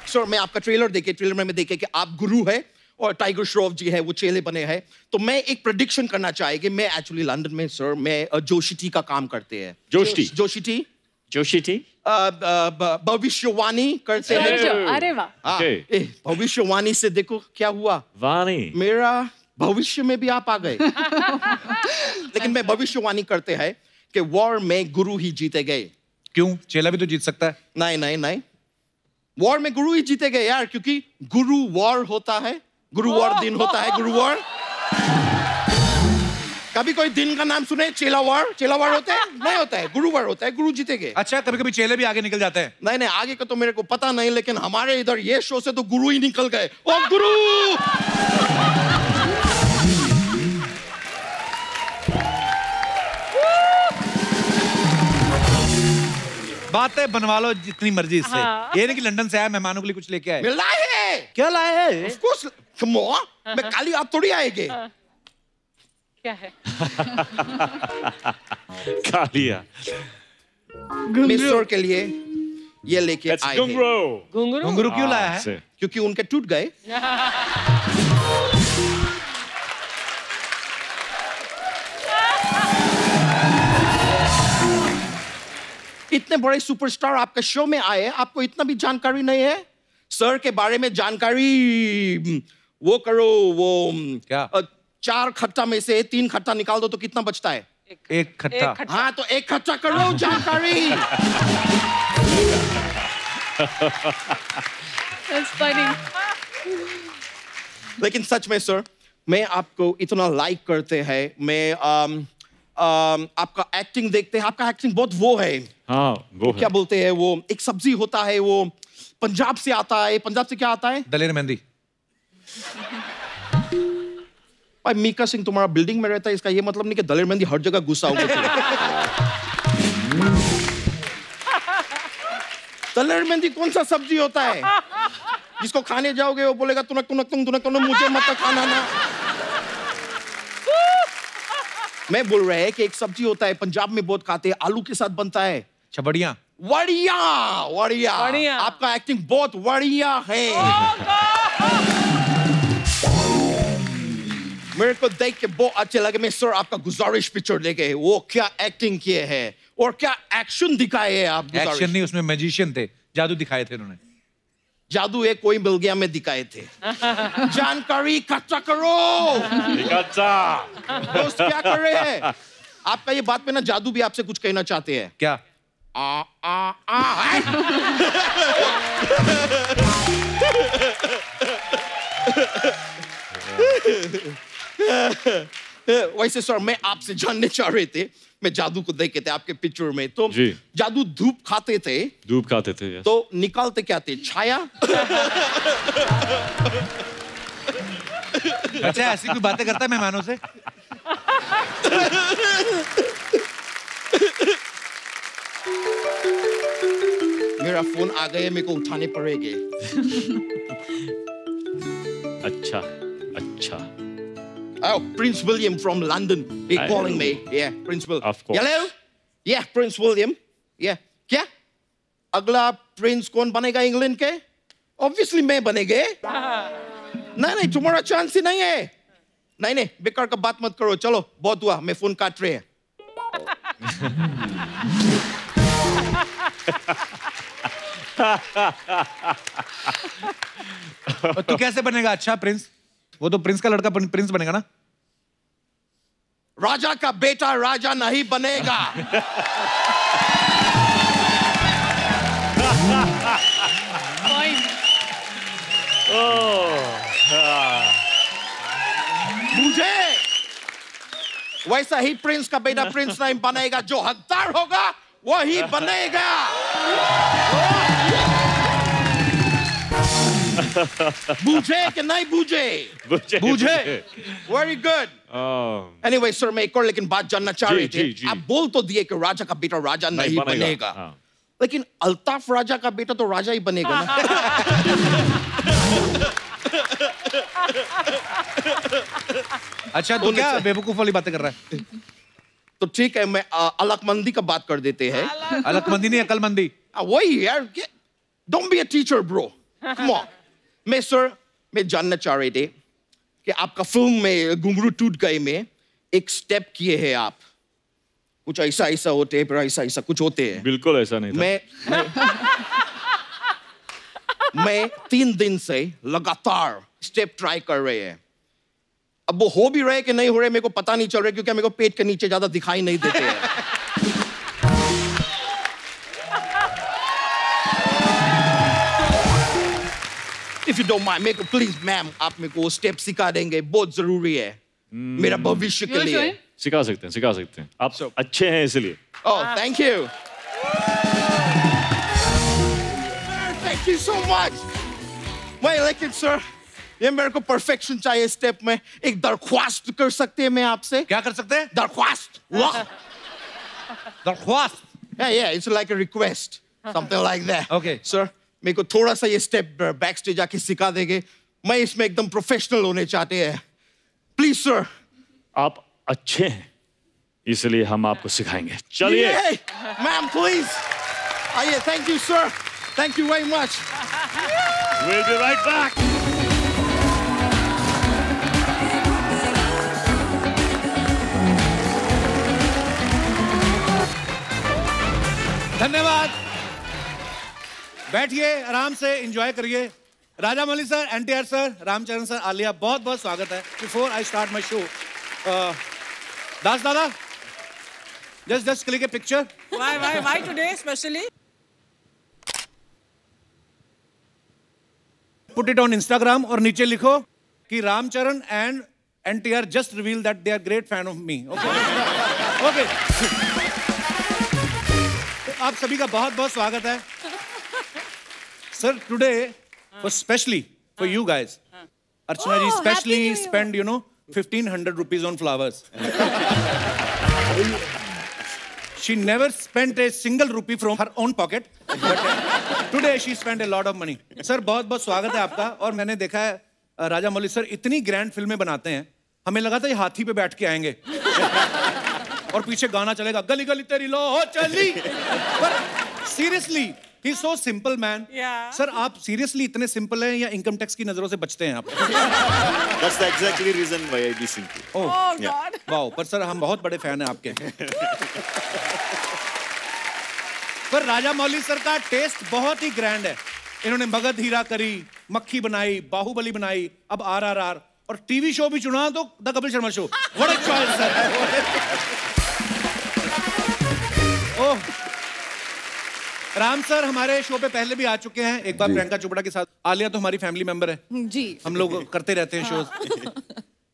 Speaker 9: सर मैं आपका ट्रेलर में देखे कि आप गुरु है और टाइगर श्रॉफ जी है वो चेले बने हैं, तो मैं एक प्रेडिक्शन करना चाहेगी। मैं एक्चुअली लंदन में सर मैं जोशी का काम करते हैं। जोशी भविष्यवाणी करते हैं।
Speaker 4: अरे वाह।
Speaker 9: भविष्यवाणी से देखो क्या हुआ,
Speaker 2: वाणी
Speaker 9: मेरा भविष्य में भी आप आ गए। लेकिन मैं भविष्यवाणी करते हैं कि वॉर में गुरु ही जीते गए।
Speaker 1: क्यों? चेला भी तो जीत सकता है।
Speaker 9: नहीं, वॉर में गुरु ही जीते गए यार, क्योंकि गुरु वॉर होता है, गुरु वॉर दिन होता है, गुरु वॉर। कभी कोई दिन का नाम सुने? चेला वॉर होता है? नहीं होता है, गुरु वॉर होता है, गुरु जीते गए।
Speaker 1: अच्छा, कभी कभी चेले भी आगे निकल जाते हैं।
Speaker 9: नहीं आगे का तो मेरे को पता नहीं, लेकिन हमारे इधर ये शो से तो गुरु ही निकल गए। ओ गुरु।
Speaker 1: बातें बनवा लो जितनी मर्जी इससे। ये नहीं कि लंदन से आया मेहमानों के लिए कुछ लेके आए।
Speaker 9: मैं लाए है।
Speaker 1: क्या लाए है?
Speaker 9: Of course, come on, मैं काली आप थोड़ी आएंगे।
Speaker 3: क्या है?
Speaker 2: कालिया।
Speaker 9: मिस्टर के लिए ये लेके आए हैं।
Speaker 1: घुंघरू क्यों लाया है?
Speaker 9: क्योंकि उनके टूट गए। इतने बड़े सुपरस्टार आपके शो में आए, आपको इतना भी जानकारी नहीं है? सर के बारे में जानकारी वो करो, वो
Speaker 1: क्या?
Speaker 9: 4 खट्टा में से 3 खट्टा निकाल दो तो कितना बचता है?
Speaker 1: एक खट्टा।
Speaker 9: हाँ तो 1 खट्टा करो जानकारी।
Speaker 4: That's funny.
Speaker 9: लेकिन सच में सर मैं आपको इतना लाइक करते हैं, मैं आपका एक्टिंग देखते हैं, आपका एक्टिंग बहुत वो है।
Speaker 2: हाँ, वो
Speaker 9: क्या बोलते हैं, वो एक सब्जी होता है, वो पंजाब से आता है। पंजाब से क्या आता है?
Speaker 1: दलेर मेहंदी।
Speaker 9: भाई मीका सिंह तुम्हारा बिल्डिंग में रहता है, इसका ये मतलब नहीं कि दलेर मेहंदी हर जगह घुसा होगा। दलेर मेहंदी कौन सा सब्जी होता है जिसको खाने जाओगे वो बोलेगा तुनक तुनक तुम तुनक तुनक, मुझे मत खाना ना। मैं बोल रहा है कि एक सब्जी होता है पंजाब में बहुत खाते हैं, आलू के साथ बनता है।
Speaker 1: छबड़िया।
Speaker 9: बढ़िया। आपका एक्टिंग बहुत बढ़िया है। मेरे को देख के बहुत अच्छा लगे। मैं सर आपका गुजारिश पिक्चर लेके वो क्या एक्टिंग किए है और क्या एक्शन दिखाए है आप।
Speaker 1: एक्शन नहीं, उसमें मैजिशियन थे, जादू दिखाए थे उन्होंने।
Speaker 9: जादू एक कोई मिल गया में दिखाए थे। जानकारी इकट्ठा करो दोस्त, क्या कर रहे हैं? आपका ये बात पे ना जादू भी आपसे कुछ कहना चाहते हैं।
Speaker 1: क्या?
Speaker 9: वैसे सर मैं आपसे जानने चाह रहे थे मैं जादू को देखते थे आपके पिक्चर में, तो
Speaker 2: जी।
Speaker 9: जादू धूप खाते थे,
Speaker 2: धूप खाते थे, yes.
Speaker 9: तो निकालते क्या थे? छाया।
Speaker 1: अच्छा, ऐसी कोई बातें करता है मेहमानों से?
Speaker 9: मेरा फोन आ गया, मेरे को उठाने पड़ेंगे।
Speaker 2: अच्छा, अच्छा।
Speaker 9: Oh, Prince William from London. He calling me. Yeah, Prince William.
Speaker 2: Of course.
Speaker 9: Hello? Yeah, Prince William. Yeah. क्या? अगला प्रिंस कौन बनेगा इंग्लैंड के? Obviously मैं बनेगे। नहीं, तुम्हारा चांस ही नहीं है। नहीं, बेकार का बात मत करो, चलो, बहुत हुआ, मैं फोन काट रहे हैं।
Speaker 1: तो कैसे बनेगा अच्छा प्रिंस? वो तो प्रिंस का लड़का प्रिंस बनेगा ना?
Speaker 9: राजा का बेटा राजा नहीं बनेगा। मुझे वैसा ही प्रिंस का बेटा प्रिंस नहीं बनेगा, जो हकदार होगा वही बनेगा। बूझे कि नहीं बूझे?
Speaker 1: बूझे।
Speaker 9: Very good. एनीवे सर, मैं एक और लेकिन बात जानना चाह रहे थे। आप बोल तो दिए कि राजा का बेटा राजा नहीं बनेगा, लेकिन अल्ताफ राजा का बेटा तो राजा ही बनेगा ना।
Speaker 1: अच्छा, तो क्या बेवकूफ वाली बातें कर रहा है?
Speaker 9: तो ठीक है, मैं अलकमंदी का बात कर देते हैं।
Speaker 1: अलकमंदी नहीं, अकलमंदी।
Speaker 9: वही यार, don't be a teacher bro, come on. मैं जानना चाह रहे थे कि आपका फिल्म में घुंघरू टूट गए में एक स्टेप किए हैं आप, कुछ ऐसा होते हैं, फिर ऐसा कुछ होते हैं।
Speaker 2: बिल्कुल ऐसा नहीं था।
Speaker 9: मैं 3 दिन से लगातार स्टेप ट्राई कर रहे हैं। अब वो हो भी रहे कि नहीं हो रहे मेरे को पता नहीं चल रहा, क्योंकि मेरे को पेट के नीचे ज्यादा दिखाई नहीं देते हैं। If you don't mind, मेरे को प्लीज मैम, आप मेरे को स्टेप सिखा देंगे, बहुत जरूरी है मेरा भविष्य के लिए।
Speaker 2: सिखा सकते हैं। आप अच्छे हैं इसलिए।
Speaker 9: Oh, thank you. Thank you so much. वही, लेकिन सर, ये मेरे को परफेक्शन चाहिए स्टेप में। एक दरख्वास्त कर सकते हैं मैं आपसे?
Speaker 1: क्या कर सकते हैं?
Speaker 9: दरख्वास्त।
Speaker 1: दरख्वास्त?
Speaker 9: Yeah, it's like a request, something like that.
Speaker 1: Okay.
Speaker 9: Sir, मेरे को थोड़ा सा ये स्टेप बैक स्टेज आके सिखा देंगे? मैं इसमें एकदम प्रोफेशनल होने चाहते हैं, प्लीज सर।
Speaker 2: आप अच्छे हैं इसलिए हम आपको सिखाएंगे। चलिए
Speaker 9: मैम, प्लीज आइए। Thank you sir, thank you very much.
Speaker 2: We'll be right back.
Speaker 1: धन्यवाद। बैठिए, आराम से एंजॉय करिए। Rajamouli sir, NTR sir, Ram Charan sir, Alia, बहुत बहुत स्वागत है। Before I start my show, Das दादा, just click a picture.
Speaker 3: Why today especially?
Speaker 1: Put it on Instagram और नीचे लिखो कि Ramcharan and NTR just revealed that they are great fan of me. Okay. Okay. तो आप सभी का बहुत बहुत स्वागत है। Sir, today was specially for you guys. Archana ji specially spent, 1,500 rupees on flowers. She never spent a single rupee from her own pocket. But today she spent a lot of money. Sir, बहुत बहुत स्वागत है आपका। और मैंने देखा है राजा मौली sir इतनी ग्रैंड फिल्में बनाते हैं, हमें लगा था ये हाथी पे बैठ के आएंगे और पीछे गाना चलेगा, गली गली तेरी लो हो चली। पर seriously, he is so simple man.
Speaker 3: Yeah.
Speaker 1: Sir, आप सीरियसली इतने सिंपल हैं या इनकम टैक्स की नजरों से बचते हैं आप?
Speaker 10: That's the exactly reason why I be simple.
Speaker 3: Oh God.
Speaker 1: Wow, पर सर हम बहुत बड़े फैन हैं आपके। पर राजा मौली सर का टेस्ट बहुत ही ग्रैंड है। इन्होंने मगध हीरा करी, मक्खी बनाई, बाहुबली बनाई, अब RRR और टीवी शो भी चुना तो the Kapil Sharma show. What a choice sir. Oh, Ram sir हमारे शो पे पहले भी आ चुके हैं, एक बार प्रियंका चोपड़ा के साथ। आलिया तो हमारी फैमिली मेंबर है
Speaker 3: जी,
Speaker 1: हम लोग करते रहते हैं शोज।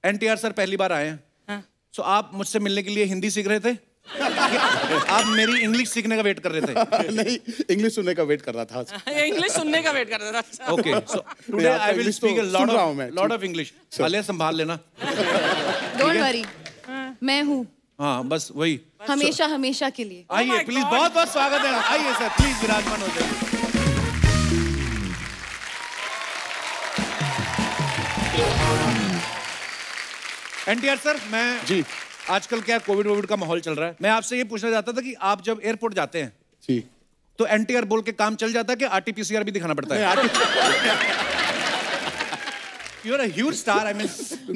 Speaker 1: एनटीआर सर पहली बार आए हैं। सो आप मुझसे मिलने के लिए हिंदी सीख रहे थे? आप मेरी इंग्लिश सीखने का वेट कर रहे थे?
Speaker 9: नहीं, इंग्लिश सुनने का वेट कर रहा था।
Speaker 3: इंग्लिश सुनने का वेट कर रहा था।
Speaker 1: Okay, so today I will speak a lot of English. Alia संभाल लेना।
Speaker 11: डोंट वरी, मैं हूँ।
Speaker 1: हाँ, बस वही।
Speaker 11: हमेशा हमेशा के लिए।
Speaker 1: आइए प्लीज, बहुत बहुत स्वागत है। आइए सर, प्लीज विराजमान हो जाइए। एनटीआर सर, मैं
Speaker 9: जी,
Speaker 1: आजकल क्या कोविड का माहौल चल रहा है, मैं आपसे ये पूछना चाहता था कि आप जब एयरपोर्ट जाते हैं
Speaker 9: जी,
Speaker 1: तो एनटीआर बोल के काम चल जाता है कि आरटीपीसीआर भी दिखाना पड़ता है? You are a huge star, I mean.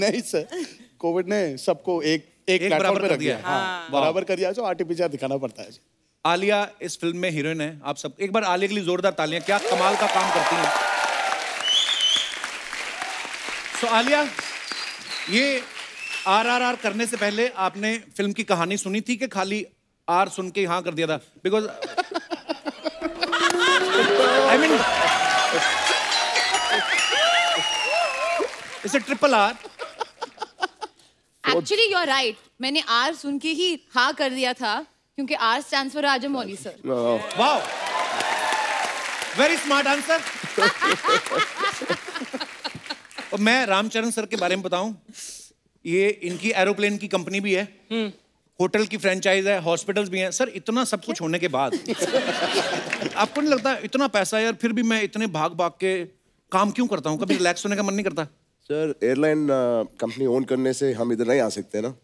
Speaker 9: नहीं सर, कोविड ने सबको एक प्लेटफॉर्म पे रख दिया।
Speaker 1: हाँ,
Speaker 9: बराबर कर दिया, जो आरटीपीसीआर दिखाना पड़ता है।
Speaker 1: आलिया इस फिल्म में हीरोइन है। आप सब एक बार आलिया के लिए जोरदार तालियां, क्या कमाल का काम करती हैं। सो आलिया, ये आरआरआर करने से पहले आपने फिल्म की कहानी सुनी थी कि खाली आर सुन के हाँ कर दिया था? Because I mean it's a triple R.
Speaker 11: Actually you are right, मैंने आर सुन के ही हाँ कर दिया था क्योंकि R stands for Rajamouli sir.
Speaker 1: Wow, very smart answer. और मैं रामचरण सर के बारे में बताऊं, ये इनकी एरोप्लेन की कंपनी भी है, होटल की फ्रेंचाइज है, हॉस्पिटल्स भी हैं। सर, इतना सब कुछ होने के बाद आपको नहीं लगता इतना पैसा यार, फिर भी मैं इतने भाग भाग के काम क्यों करता हूँ? कभी रिलैक्स होने का मन नहीं करता?
Speaker 12: सर, एयरलाइन कंपनी ओन करने से हम इधर नहीं आ सकते ना।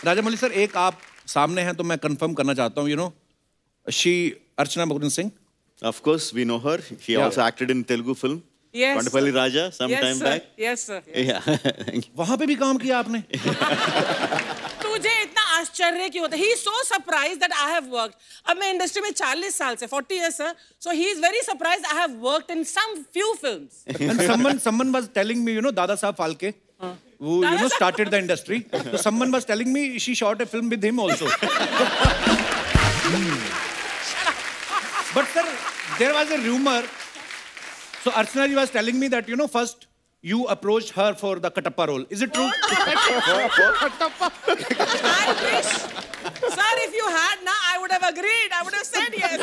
Speaker 1: राजामौली सर, एक आप सामने हैं तो मैं कंफर्म करना चाहता हूँ, you know she Archana Mukund Singh.
Speaker 10: Of course, we know her. She also acted in Telugu film.
Speaker 3: Yes.
Speaker 10: Kondapalli Raja some time back.
Speaker 3: Yes, sir.
Speaker 10: Yeah. Thank you.
Speaker 1: वहाँ पे भी काम किया आपने?
Speaker 3: तुझे इतना आश्चर्य क्यों होता है? He is so surprised that I have worked. अब मैं इंडस्ट्री में 40 साल से 40 years sir. So he is very surprised I have worked in some few films.
Speaker 1: And someone was telling me, you know, Dada Saab Phalke, who you know started the industry. So someone was telling me she shot a film with him also. But sir, there was a rumor. So Archana ji was telling me that, you know, first you approached her for the Katappa role. Is it true?
Speaker 3: Katappa. I wish. Sir, if you had na, I would have agreed. I would have said yes.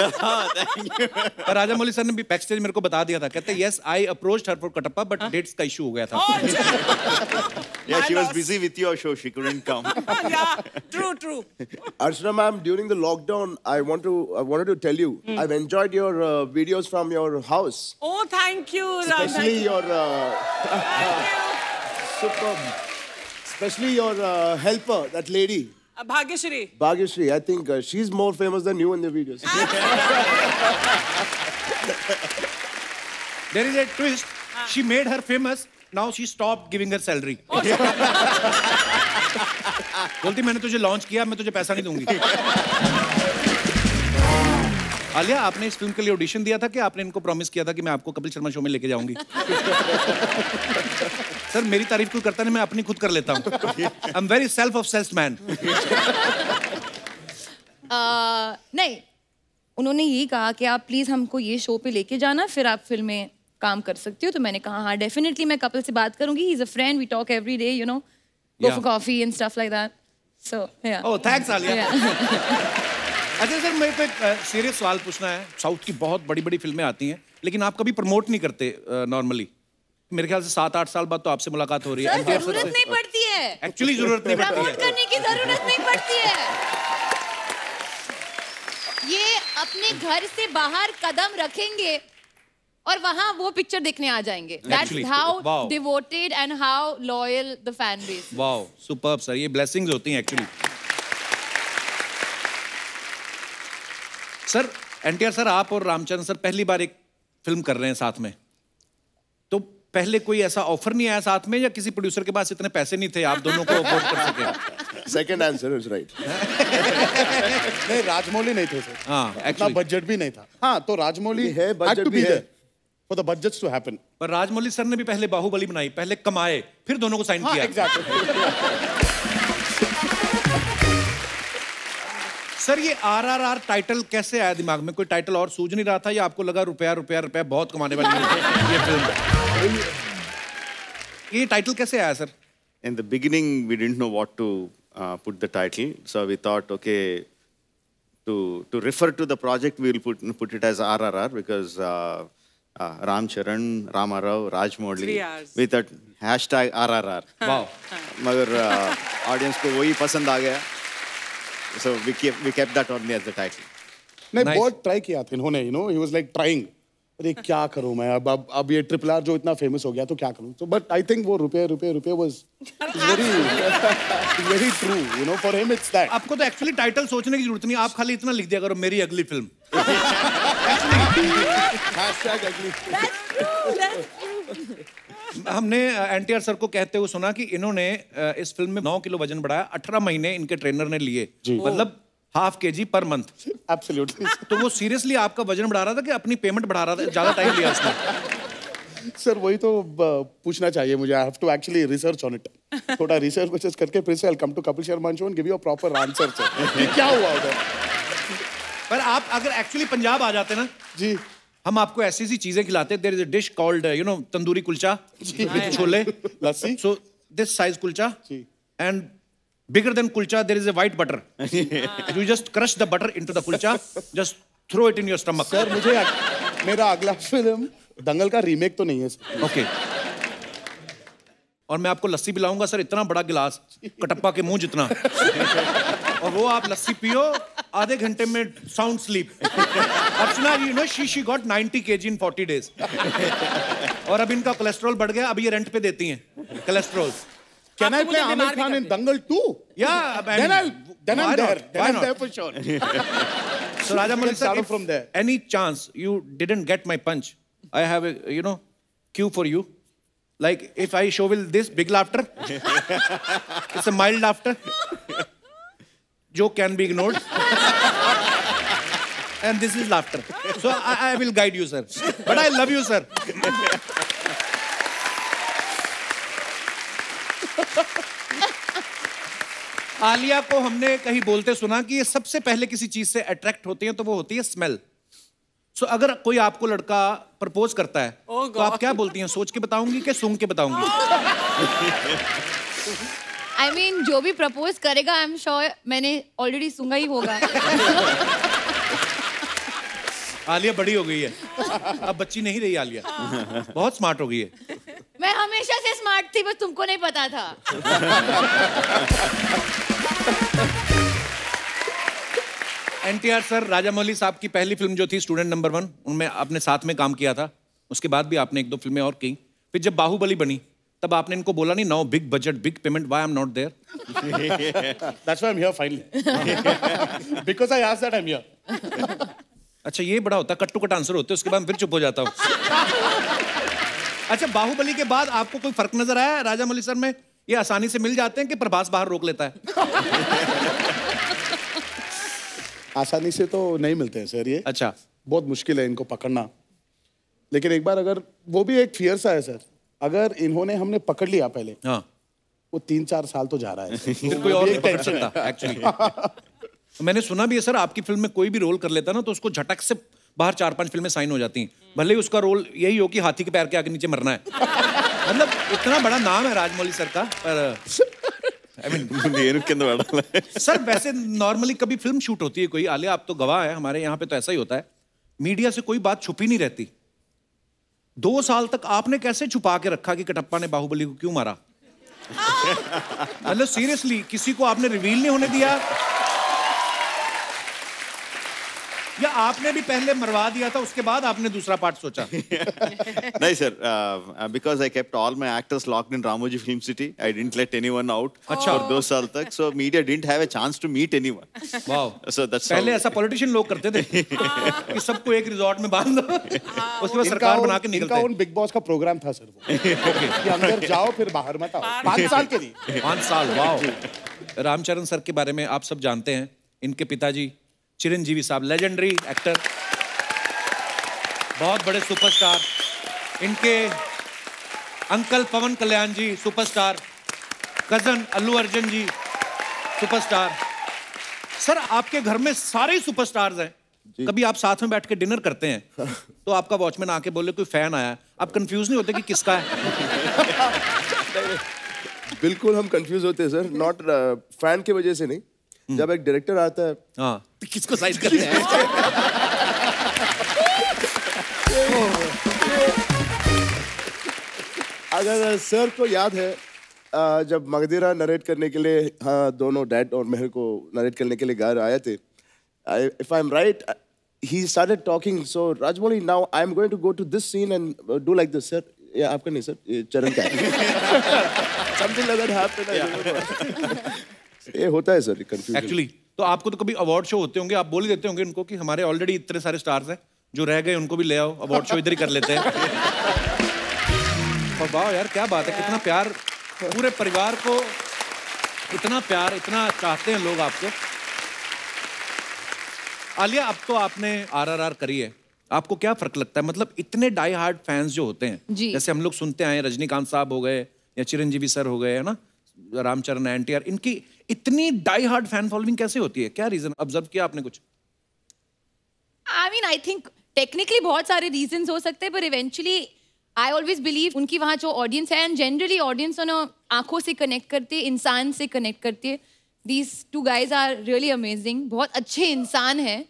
Speaker 10: Thank you.
Speaker 1: पर Rajamouli sir ने भी backstage मेरे को बता दिया था, कहते yes, I approached her for Katappa, but dates का issue हो गया था.
Speaker 10: Yeah, she was busy with your show. She couldn't come.
Speaker 3: Yeah, true.
Speaker 12: Archana ma'am, during the lockdown, I wanted to tell you, I've enjoyed your videos from your house.
Speaker 3: Oh, thank you, Ram.
Speaker 12: Especially your superb. Especially your helper, that lady. Bhagyashri, I think she's more famous than you in the videos.
Speaker 1: There is a twist. She made her famous. Now she stopped giving her salary. बोलती मैंने तुझे launch किया, मैं तुझे पैसा नहीं दूंगी. आलिया, आपने इस फिल्म के लिए ऑडिशन दिया था कि आपने इनको प्रॉमिस किया था कि मैं आपको कपिल शर्मा शो में लेके जाऊंगी? सर, मेरी तारीफ कोई करता नहीं, मैं अपनी खुद कर लेता हूँ. I am very self obsessed man.
Speaker 11: नहीं, उन्होंने यही कहा कि आप प्लीज हमको ये शो पे लेके जाना, फिर आप फिल्म में काम कर सकती हो. तो मैंने कहा हाँ, डेफिनेटली मैं कपिल से बात करूंगी. He is a friend, we talk every day, you know, go for coffee and stuff like that. So yeah.
Speaker 1: Oh, thanks Alia. अच्छा सर, मेरे को एक सीरियस सवाल पूछना है. साउथ की बहुत बड़ी बड़ी फिल्में आती हैं, लेकिन आप कभी प्रमोट नहीं करते नॉर्मली. मेरे ख्याल से 7-8 साल बाद तो आपसे मुलाकात हो रही है.
Speaker 11: जरूरत नहीं पड़ती है.
Speaker 1: एक्चुअली जरूरत नहीं पड़ती है.
Speaker 11: प्रमोट करने की जरूरत नहीं पड़ती है. ये अपने घर से बाहर कदम रखेंगे और वहां वो पिक्चर देखने आ जाएंगे. That's how devoted and how loyal the fan base.
Speaker 1: Wow, superb sir. ये ब्लेसिंग्स होती हैं एक्चुअली. सर, एनटीआर सर, आप और रामचरण सर पहली बार एक फिल्म कर रहे हैं साथ में, तो पहले कोई ऐसा ऑफर नहीं आया साथ में, या किसी प्रोड्यूसर के पास इतने पैसे नहीं थे आप दोनों को अफोर्ड कर सके?
Speaker 12: Second answer is right.
Speaker 9: नहीं, राजमौली नहीं थे सर.
Speaker 1: हाँ,
Speaker 9: एक्चुअली बजट भी नहीं था. हाँ, तो राजमौली
Speaker 12: है, बजट भी है.
Speaker 9: For the budgets to happen.
Speaker 1: पर राजमौली सर ने भी पहले बाहुबली बनाई, पहले कमाए, फिर दोनों को साइन किया.
Speaker 9: Exactly.
Speaker 1: सर, ये RRR टाइटल कैसे आया दिमाग में? कोई टाइटल और सूझ नहीं रहा था, या आपको लगा रुपया बहुत कमाने वाली है ये फिल्म? ये टाइटल कैसे आया sir?
Speaker 10: In the beginning, we didn't know what to put the title, so we thought, okay, to refer to the project, we will put it as RRR because Ram Charan, Rama Rao, Rajmouli with that hashtag RRR.
Speaker 1: Wow.
Speaker 10: मगर audience को वही पसंद आ गया, so we kept that only as the title.
Speaker 9: नहीं बहुत try किया था इन्होंने, he was like trying. अरे क्या करूं मैं अब ये ट्रिपल आर जो इतना फेमस हो गया तो क्या करूं? So but I think वो रुपए was very true, for him it's that.
Speaker 1: आपको तो एक्चुअली टाइटल सोचने की जरूरत नहीं, आप खाली इतना लिख दिया करो, मेरी अगली फिल्म। हमने एनटीआर सर को कहते हुए सुना कि इन्होंने इस फिल्म में 9 किलो वजन बढ़ाया, 18 महीने इनके ट्रेनर ने लिए, मतलब ½ kg पर मंथ।
Speaker 9: Absolutely.
Speaker 1: तो वो सीरियसली आपका वजन बढ़ा रहा था कि अपनी पेमेंट बढ़ा रहा था? ज्यादा टाइम लिया उसने।
Speaker 9: सर वही तो पूछना चाहिए मुझे। I have to actually research on it. थोड़ा रिसर्च करके फिर से I'll come to Kapil Sharma Show and give you a proper answer sir. क्या हुआ उधर?
Speaker 1: पर आप अगर एक्चुअली पंजाब आ जाते ना
Speaker 9: जी,
Speaker 1: हम आपको ऐसी सी चीजें खिलाते। There is a dish called tandoori kulcha with chole,
Speaker 9: lassi.
Speaker 1: So this size kulcha and bigger than kulcha there is a white butter. You just crush the butter into the kulcha, just throw it in your stomach.
Speaker 9: Sir मुझे मेरा अगला film दंगल का remake तो नहीं है sir.
Speaker 1: Okay. और मैं आपको लस्सी पिलाऊंगा सर, इतना बड़ा गिलास, कटप्पा के मुंह जितना, और वो आप लस्सी पियो, आधे घंटे में साउंड स्लीप। अब सुना she got 90 kg in 40 days. और अब इनका कोलेस्ट्रॉल बढ़ गया, अब ये रेंट पे देती हैं cholesterol.
Speaker 9: Can I play Amir Khan in Dangal too?
Speaker 1: Yeah,
Speaker 9: then I'm there. Then I'm there for sure.
Speaker 1: So Rajamouli sir,
Speaker 9: from there.
Speaker 1: Any chance you didn't get my punch, I have a cue for you. Like if I show will this big laughter, it's a mild laughter. Joke can be ignored. And this is laughter. So I will guide you, sir. But I love you, sir. Alia को हमने कहीं बोलते सुना कि ये सबसे पहले किसी चीज से अट्रैक्ट होती हैं तो वो होती है स्मेल। सो अगर कोई आपको लड़का प्रपोज करता है तो आप क्या बोलती हैं? सोच के बताऊंगी कि सूंघ के बताऊंगी?
Speaker 11: I mean, जो भी प्रपोज करेगा आई एम श्योर मैंने ऑलरेडी सूंघा ही होगा।
Speaker 1: आलिया बड़ी हो गई है, अब बच्ची नहीं रही आलिया, बहुत स्मार्ट हो गई है।
Speaker 11: मैं हमेशा से स्मार्ट थी, बस तुमको नहीं पता था।
Speaker 1: एनटीआर सर, राजामौली साहब की पहली फिल्म जो थी स्टूडेंट नंबर 1, उनमें आपने साथ में काम किया था। उसके बाद भी आपने 1-2 फिल्में और की। फिर जब बाहुबली बनी तब आपने इनको बोला नहीं, now big budget big payment, why I am not there?
Speaker 9: That's why I'm here finally. Because I asked that I'm here.
Speaker 1: अच्छा, ये बड़ा होता, कट टू कट आंसर होते, उसके बाद फिर चुप हो जाता हूँ। अच्छा, बाहुबली के बाद आपको कोई फर्क नजर आया राजामौली सर में? ये आसानी से मिल जाते हैं कि प्रभास बाहर रोक लेता है?
Speaker 9: आसानी से तो नहीं मिलते हैं सर ये।
Speaker 1: अच्छा,
Speaker 9: बहुत मुश्किल है इनको पकड़ना। लेकिन एक बार अगर, वो भी एक फियर सा है सर, अगर इन्होंने हमने पकड़ लिया पहले,
Speaker 1: हाँ,
Speaker 9: वो 3-4 साल तो जा रहा है।
Speaker 1: फिर कोई और नहीं पकड़ सकता एक्चुअली। मैंने सुना भी है सर, आपकी फिल्म में कोई भी रोल कर लेता ना तो उसको झटक से बाहर 4-5 फिल्में साइन हो जाती हैं, भले ही उसका रोल यही हो कि हाथी के पैर के आगे नीचे मरना है। मतलब इतना बड़ा नाम है राजमौली सर का, पर सर वैसे नॉर्मली कभी फिल्म शूट होती है कोई, आलिया आप तो गवाह है, हमारे यहाँ पे तो ऐसा ही होता है, मीडिया से कोई बात छुपी नहीं रहती। 2 साल तक आपने कैसे छुपा के रखा कि कटप्पा ने बाहुबली को क्यों मारा? मतलब सीरियसली किसी को आपने रिवील नहीं होने दिया, या आपने भी पहले मरवा दिया था उसके बाद आपने दूसरा पार्ट सोचा?
Speaker 10: नहीं sir, because I kept all my actors locked in Ramoji Film City. I didn't let anyone out for 2 साल तक, so media didn't have a chance to meet anyone.
Speaker 1: Wow.
Speaker 10: So that's
Speaker 1: पहले ऐसा politician लोग करते थे कि सबको एक रिजॉर्ट में बांध दो, उसके बाद सरकार बना के निकलते।
Speaker 9: इनका उन बिग बॉस का प्रोग्राम था सर वो, कि अंदर जाओ फिर बाहर मत आओ। 5 साल के लिए।
Speaker 1: 5 साल, वाओ। रामचरण सर के बारे में आप सब जानते हैं, इनके पिताजी चिरंजीवी साहब लेजेंडरी एक्टर, बहुत बड़े सुपरस्टार, इनके अंकल पवन कल्याण जी सुपरस्टार, कजन अल्लू अर्जुन जी सुपरस्टार। सर आपके घर में सारे सुपरस्टार्स हैं। कभी आप साथ में बैठ के डिनर करते हैं तो आपका वॉचमैन आके बोले कोई फैन आया, आप कंफ्यूज नहीं होते कि किसका है?
Speaker 12: बिल्कुल हम कंफ्यूज होते हैं सर, नॉट फैन की वजह से नहीं। जब एक डायरेक्टर आता है
Speaker 1: तो किसको साइड करते हैं?
Speaker 12: अगर सर को याद है जब मगधीरा नरेट करने के लिए, हाँ, दोनों डैड और मेहर को नरेट करने के लिए घर आए थे, if I am right, he started talking, so Rajmouli, now I am going to go to this scene and do like this, sir. Yeah, आपका नहीं सर, ये चरण का है। Something like that happened. ये होता है सर, confusion.
Speaker 1: Actually, तो आपको तो कभी अवार्ड शो होते होंगे, आप बोल ही देते होंगे उनको कि हमारे ऑलरेडी इतने सारे स्टार्स हैं, जो रह गए उनको भी ले आओ, अवार्ड शो इधर ही कर लेते हैं। और वाह यार, क्या बात है, कितना प्यार, पूरे परिवार को इतना प्यार, इतना चाहते हैं लोग आपको। आलिया, अब तो आपने RRR करी है, आपको क्या फर्क लगता है? मतलब इतने डाई हार्ड फैंस जो होते हैं, जैसे हम लोग सुनते आए, रजनीकांत साहब हो गए या चिरंजीवी सर हो गए, है ना, रामचरण, NTR, इनकी इतनी डाई हार्ड फैन फॉलोइंग कैसे होती है? क्या रीजन ऑब्जर्व किया आपने कुछ?
Speaker 11: I mean, I think technically बहुत सारे रीजंस हो सकते हैं, पर इवेंचुअली आई ऑलवेज बिलीव उनकी वहाँ जो ऑडियंस है, एंड जनरली ऑडियंस आंखों से कनेक्ट करती है, इंसान से कनेक्ट करती है। These two guys are really amazing. बहुत अच्छे इंसान हैं,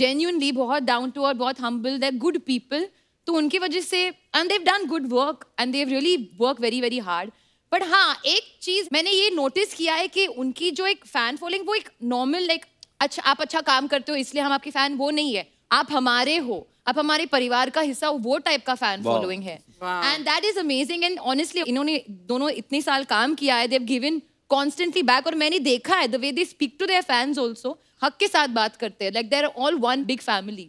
Speaker 11: genuinely बहुत down to earth, बहुत humble, they're good people. तो उनकी वजह से, and they've done good work and they've really worked very very hard. But हाँ, एक चीज मैंने ये नोटिस किया है कि उनकी जो एक फैन फॉलोइंग, वो एक नॉर्मल लाइक अच्छा, आप अच्छा काम करते हो इसलिए हम आपके फैन, वो नहीं है। आप हमारे हो, आप हमारे परिवार का हिस्सा हो, वो टाइप का फैन फॉलोइंग है। And that is amazing. And honestly इन्होंने दोनों इतने साल काम किया है, they've given constantly back, और मैंने देखा है the way they speak to their fans also, हक के साथ बात करते हैं, like they're all one big family.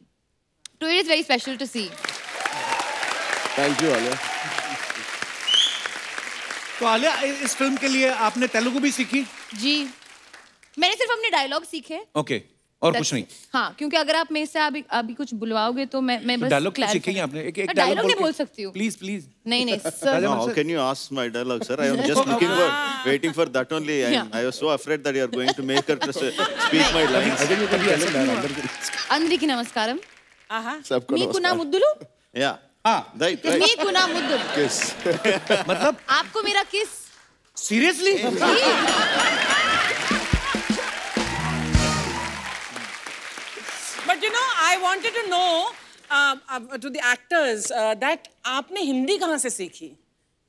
Speaker 11: So it is very special to see.
Speaker 12: Thank you, Alia.
Speaker 1: तो आलिया, इस फिल्म के लिए आपने तेलुगु भी सीखी?
Speaker 11: जी, मैंने सिर्फ अपने डायलॉग सीखे।
Speaker 1: ओके, और कुछ नहीं?
Speaker 11: हाँ, क्योंकि अगर आप मेरे से अभी कुछ बुलवाओगे तो मैं बस
Speaker 1: डायलॉग सीखे ही आपने? एक
Speaker 11: डायलॉग नहीं बोल सकती हूँ।
Speaker 1: Please please.
Speaker 11: नहीं sir.
Speaker 10: How can you ask my dialogue, sir? I am just waiting for that only. I was so afraid that you are going to make her speak my lines.
Speaker 11: అందరికీ నమస్కారం. మీకు నా ముద్దులు?
Speaker 10: Yeah.
Speaker 11: మీకు నా ముద్దులు.
Speaker 10: Kiss.
Speaker 1: मतलब
Speaker 11: आपको मेरा किस?
Speaker 1: Seriously?
Speaker 3: But you know, I wanted to know to the actors that आपने हिंदी कहाँ से सीखी?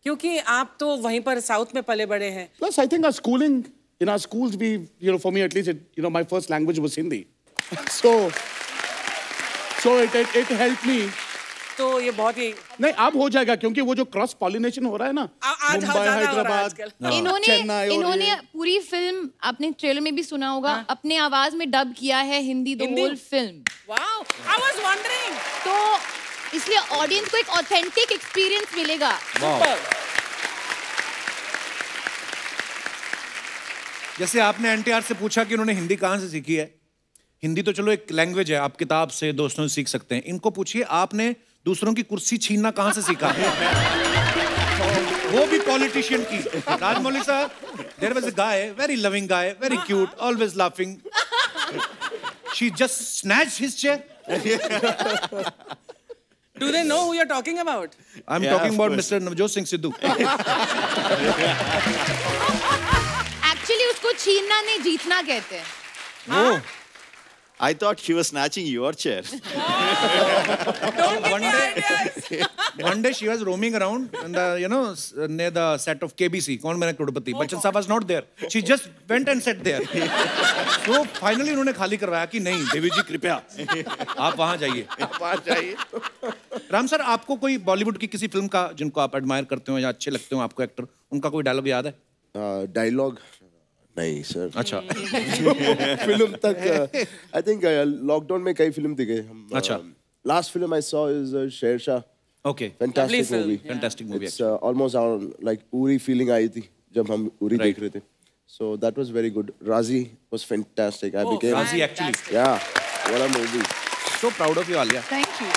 Speaker 3: क्योंकि आप तो वहीं पर साउथ में पले बड़े हैं.
Speaker 9: Plus, I think our schooling, in our schools, we, for me at least, my first language was Hindi. So it helped me.
Speaker 3: तो ये बहुत ही
Speaker 9: नहीं, अब हो जाएगा क्योंकि वो जो क्रॉस पॉलिनेशन हो रहा है ना, मुंबई, हैदराबाद, चेन्नई,
Speaker 11: इन्होंने पूरी फिल्म, आपने ट्रेलर में भी सुना होगा, अपने आवाज में डब किया है Hindi, the whole film.
Speaker 3: Wow, I was wondering.
Speaker 11: तो इसलिए ऑडियंस को एक ऑथेंटिक एक्सपीरियंस मिलेगा।
Speaker 1: जैसे आपने NTR से पूछा कि उन्होंने हिंदी कहाँ से सीखी है, हिंदी तो चलो एक लैंग्वेज है, आप किताब से, दोस्तों से सीख सकते हैं। इनको पूछिए आपने दूसरों की कुर्सी छीनना कहाँ से सीखा? वो भी पॉलिटिशियन की। राजमौली साहब, there was a guy, very loving guy, very cute, always laughing. She just snatched his chair.
Speaker 3: Do they know who you're talking about?
Speaker 1: I'm talking about Mr. Navjot Singh Sidhu.
Speaker 11: Actually उसको छीनना नहीं, जीतना कहते हैं।
Speaker 10: Oh. I thought she was snatching your chair.
Speaker 1: One day she was roaming around and near the set of KBC, Kaun Bana Crorepati. Bachchan Saab was not there. She just went and sat there. So finally उन्होंने खाली करवाया कि नहीं देवी जी कृपया आप वहाँ जाइए. Ram sir, आपको कोई बॉलीवुड की किसी फिल्म का जिनको आप एडमायर करते हो या अच्छे लगते हो आपको एक्टर, उनका कोई डायलॉग याद है?
Speaker 12: डायलॉग नहीं सर।
Speaker 1: अच्छा।
Speaker 12: फिल्म तक आई थिंक लॉकडाउन में कई फिल्म दिखे हम।
Speaker 1: अच्छा।
Speaker 12: Last film I saw is Shershaah.
Speaker 1: Okay,
Speaker 12: fantastic movie,
Speaker 1: fantastic movie.
Speaker 12: It's almost like Uri feeling I थी जब हम उरी देख रहे थे, so that was very good. Raazi was fantastic. I became
Speaker 1: Razi actually,
Speaker 12: yeah, what a movie.
Speaker 1: So proud of you, Alia.
Speaker 11: Thank you.